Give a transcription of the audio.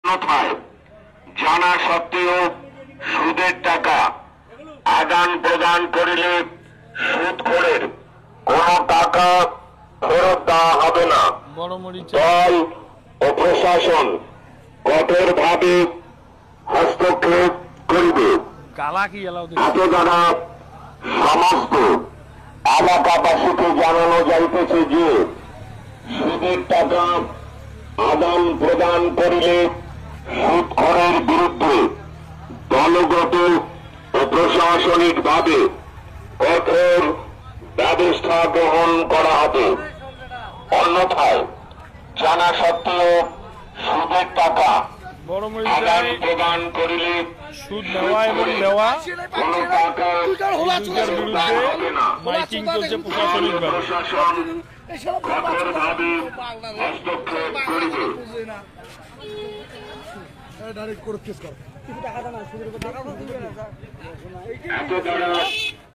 অন্যথায় জানা সত্ত্বেও সুদের টাকা আদান প্রদান করিলে সুদখোরের কোন টাকা ফেরত দেওয়া হবে না। দল ও প্রশাসন কঠোরভাবে হস্তক্ষেপ করিবে। এত দ্বারা সমস্ত এলাকাবাসীকে জানানো যাইতেছে যে সুদের টাকা আদান প্রদান করিলে সুদখোরের বিরুদ্ধে দলগত ও প্রশাসনিকভাবে কঠোর ব্যবস্থা গ্রহণ করা হবে। অন্যথায় জানা সত্ত্বেও সুদের টাকা আদান প্রদান করিলে সুদ নেওয়া এবং দেওয়া দুইটার বিরুদ্ধে মাইকিং চলছে প্রশাসনিকভাবে। প্রশাসন কঠোরভাবে হস্তক্ষেপ করিবে। এত দ্বারা